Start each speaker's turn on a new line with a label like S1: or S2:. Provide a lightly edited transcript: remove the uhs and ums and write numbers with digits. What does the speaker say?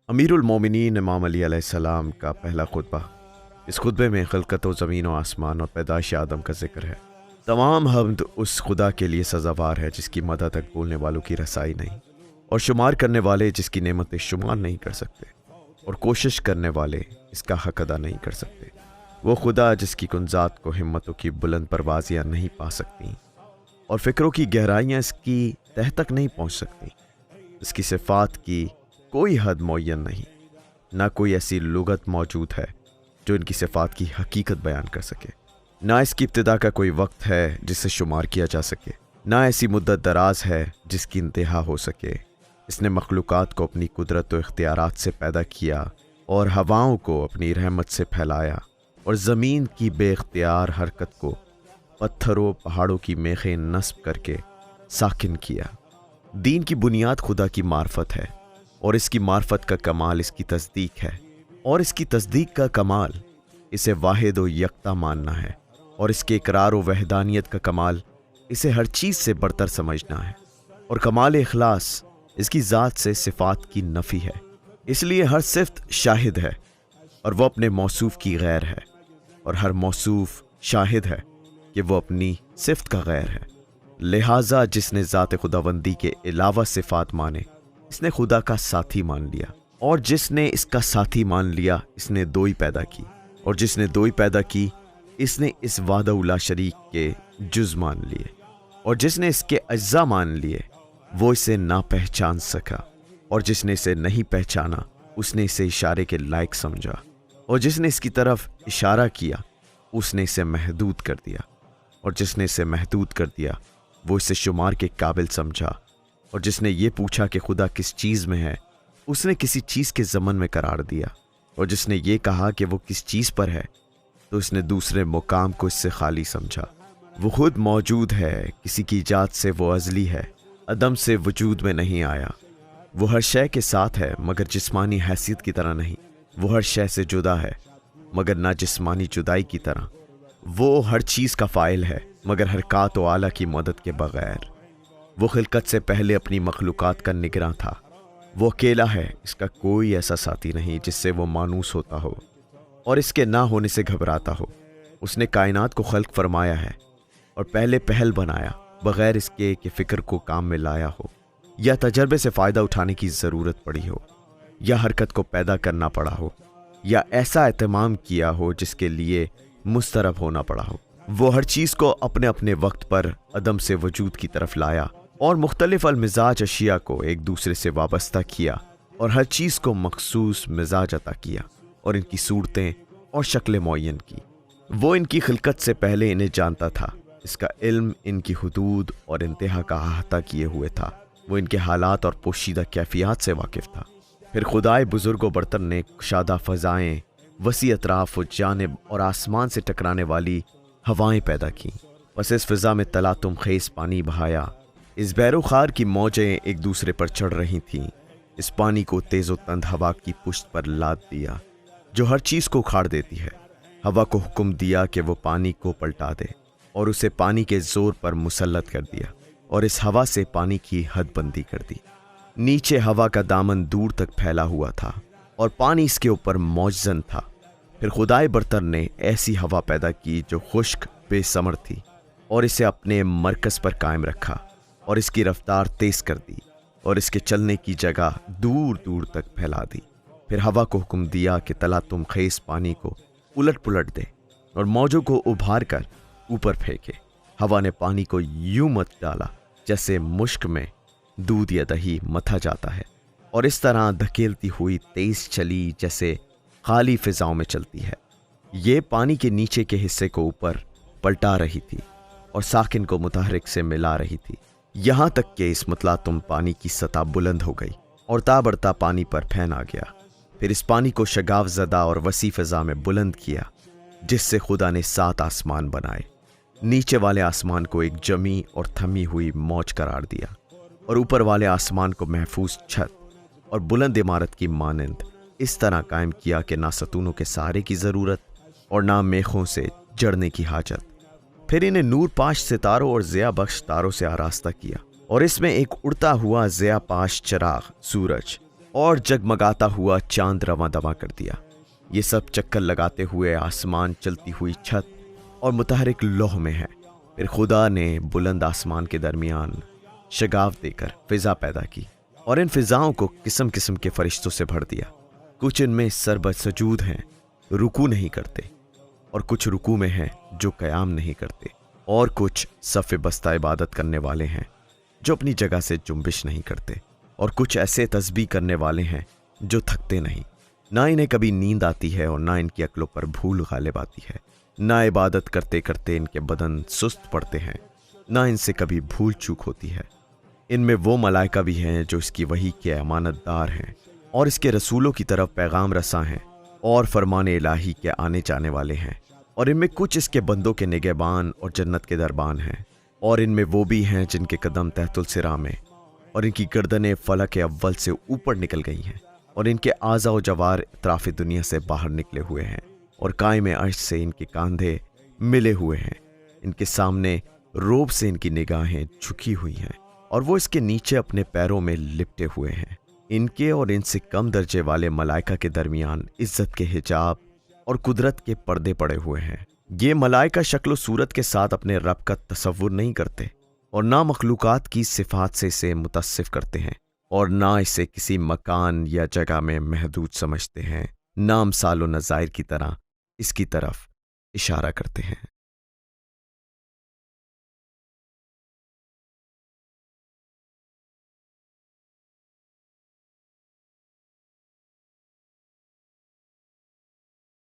S1: अमीरुल मोमिनीन इमाम अली अलैहिस्सलाम का पहला खुतबा। इस खुतबे में खिलकत व ज़मीन व आसमान और पैदाइश आदम का जिक्र है। तमाम हम्द उस खुदा के लिए सज़ावार है जिसकी मदद तक बोलने वालों की रसाई नहीं, और शुमार करने वाले जिसकी नेमतें शुमार नहीं कर सकते, और कोशिश करने वाले इसका हक अदा नहीं कर सकते। वो खुदा जिसकी कुंजात को हिम्मतों की बुलंद परवाजियाँ नहीं पा सकती, और फ़िक्रों की गहराइयाँ इसकी तह तक नहीं पहुँच सकती। इसकी सिफ़ात की कोई हद मुअय्यन नहीं, ना कोई ऐसी लुगत मौजूद है जो इनकी सिफ़ात की हकीकत बयान कर सके। ना इसकी इब्तिदा का कोई वक्त है जिसे शुमार किया जा सके, ना ऐसी मुद्दत दराज है जिसकी इंतहा हो सके। इसने मखलूक़ात को अपनी कुदरत व इख्तियारात से पैदा किया, और हवाओं को अपनी रहमत से फैलाया, और ज़मीन की बेख्तियार हरकत को पत्थरों पहाड़ों की मेखें नस्ब करके साकिन किया। दीन की बुनियाद खुदा की मार्फत है, और इसकी मार्फत का कमाल इसकी तस्दीक है, और इसकी तस्दीक का कमाल इसे वाहिद व यकता मानना है, और इसके इकरार व वहदानियत का कमाल इसे हर चीज़ से बढ़तर समझना है, और कमाल इखलास इसकी ज़ात से सिफ़ात की नफ़ी है। इसलिए हर सिफ़त शाहिद है और वो अपने मौसूफ़ की गैर है, और हर मौसूफ़ शाहिद है कि वो अपनी सिफ़त का गैर है। लिहाजा जिसने ज़ात खुदावंदी के अलावा सिफ़ात माने, इसने खुदा का साथी मान लिया, और जिसने इसका साथी मान लिया इसने दो ही पैदा की, और जिसने दो ही पैदा की इसने इस वादा उला शरीक के जुज़ मान लिए, और जिसने इसके अज्जा मान लिए वो इसे ना पहचान सका, और जिसने इसे नहीं पहचाना उसने इसे इशारे के लायक समझा, और जिसने इसकी तरफ इशारा किया उसने इसे महदूद कर दिया, और जिसने इसे महदूद कर दिया वो इसे शुमार के काबिल समझा, और जिसने ये पूछा कि खुदा किस चीज़ में है उसने किसी चीज़ के ज़मन में करार दिया, और जिसने ये कहा कि वो किस चीज़ पर है तो उसने दूसरे मुकाम को इससे खाली समझा। वो खुद मौजूद है, किसी की इजाद से वो अज़ली है, अदम से वजूद में नहीं आया। वो हर शय के साथ है मगर जिस्मानी हैसियत की तरह नहीं। वो हर शय से जुदा है मगर ना जिस्मानी जुदाई की तरह। वो हर चीज़ का फ़ाइल है मगर हरकात व आला की मदद के बग़ैर। वो खिलकत से पहले अपनी मखलूक़ात का निगरां था। वो अकेला है, इसका कोई ऐसा साथी नहीं जिससे वो मानूस होता हो और इसके ना होने से घबराता हो। उसने कायनात को खल्क फरमाया है और पहले पहल बनाया, बग़ैर इसके कि फ़िक्र को काम में लाया हो, या तजर्बे से फ़ायदा उठाने की ज़रूरत पड़ी हो, या हरकत को पैदा करना पड़ा हो, या ऐसा एहतमाम किया हो जिसके लिए मुस्तरब होना पड़ा हो। वो हर चीज़ को अपने अपने वक्त पर अदम से वजूद की तरफ लाया और मुख्तलिफ अलमिजाज अशिया को एक दूसरे से वाबस्ता किया, और हर चीज़ को मखसूस मिजाज अता किया और इनकी सूरतें और शक्लें मुअय्यन की। वो इनकी खिलकत से पहले इन्हें जानता था। इसका इल्म इनकी हुदूद और इंतहा का अहाता किए हुए था। वो इनके हालात और पोशीदा कैफियत से वाकिफ़ था। फिर खुदाए बुजुर्ग व बरतर ने कुशादा फ़ज़ाएँ, वसी अतराफ़ व जानिब और आसमान से टकराने वाली हवाएं पैदा की। बस इस फ़िज़ा में तलातुम खेस पानी बहाया। इस बैरोखार की मौजें एक दूसरे पर चढ़ रही थीं। इस पानी को तेज़ व तंद हवा की पुश्त पर लाद दिया जो हर चीज़ को उखाड़ देती है। हवा को हुक्म दिया कि वो पानी को पलटा दे और उसे पानी के ज़ोर पर मुसल्लत कर दिया, और इस हवा से पानी की हद बंदी कर दी। नीचे हवा का दामन दूर तक फैला हुआ था और पानी इसके ऊपर मौजज़न था। फिर खुदाए बरतर ने ऐसी हवा पैदा की जो खुश्क बेसमर थी, और इसे अपने मरकज़ पर कायम रखा और इसकी रफ्तार तेज़ कर दी और इसके चलने की जगह दूर दूर तक फैला दी। फिर हवा को हुक्म दिया कि तलातुम खेस पानी को उलट पुलट दे और मौजों को उभार कर ऊपर फेंके। हवा ने पानी को यूं मत डाला जैसे मुश्क में दूध या दही मथा जाता है, और इस तरह धकेलती हुई तेज चली जैसे खाली फिजाओं में चलती है। ये पानी के नीचे के हिस्से को ऊपर पलटा रही थी और साकिन को मुतहरिक से मिला रही थी, यहाँ तक कि इस मतलातुम पानी की सतह बुलंद हो गई और ताबड़ता पानी पर फैन आ गया। फिर इस पानी को शगाफ ज़दा और वसी फ़िज़ा में बुलंद किया, जिससे खुदा ने 7 आसमान बनाए। नीचे वाले आसमान को एक जमी और थमी हुई मौज करार दिया, और ऊपर वाले आसमान को महफूज छत और बुलंद इमारत की मानंद इस तरह कायम किया कि ना सतूनों के सहारे की ज़रूरत और ना मेखों से जड़ने की हाजत। फिर इन्हें नूर पाश सितारों और ज़िया बख्श तारों से आरास्ता किया, और इसमें एक उड़ता हुआ ज़िया पाश चराग सूरज और जगमगाता हुआ चांद रवां दवा कर दिया। ये सब चक्कर लगाते हुए आसमान, चलती हुई छत और मुतहरिक लौह में है। फिर खुदा ने बुलंद आसमान के दरमियान शगाफ देकर फिजा पैदा की और इन फिजाओं को किस्म किस्म के फरिश्तों से भर दिया। कुछ इनमें सरबसजूद हैं, रुकू नहीं करते, और कुछ रुकू में हैं जो क़याम नहीं करते, और कुछ सफ़े बस्ता इबादत करने वाले हैं जो अपनी जगह से जुम्बिश नहीं करते, और कुछ ऐसे तस्बीह करने वाले हैं जो थकते नहीं। ना इन्हें कभी नींद आती है और ना इनकी अक्लों पर भूल गालिब आती है। ना इबादत करते करते इनके बदन सुस्त पड़ते हैं, ना इनसे कभी भूल चूक होती है। इनमें वो मलाइका भी हैं जो इसकी वही के अमानतदार हैं और इसके रसूलों की तरफ पैगाम रसां हैं और फरमान इलाही के आने जाने वाले हैं। और इनमें कुछ इसके बंदों के निगहबान और जन्नत के दरबान हैं। और इनमें वो भी हैं जिनके कदम तहतुल सिरा में और इनकी गर्दनें फलक अव्वल से ऊपर निकल गई हैं, और इनके आज़ा व जवार इतराफ़ दुनिया से बाहर निकले हुए हैं, और कायम अर्श से इनके कांधे मिले हुए हैं। इनके सामने रोब से इनकी निगाहें झुकी हुई हैं और वो इसके नीचे अपने पैरों में लिपटे हुए हैं। इनके और इनसे कम दर्जे वाले मलाइका के दरमियान इज्जत के हिजाब और कुदरत के पर्दे पड़े हुए हैं। ये मलाइका शक्ल सूरत के साथ अपने रब का तसव्वुर नहीं करते और ना मखलूकात की सिफात से इसे मुतस्सिफ करते हैं, और ना इसे किसी मकान या जगह में महदूद समझते हैं, ना अमसाल व नज़ायर की तरह इसकी तरफ इशारा करते हैं।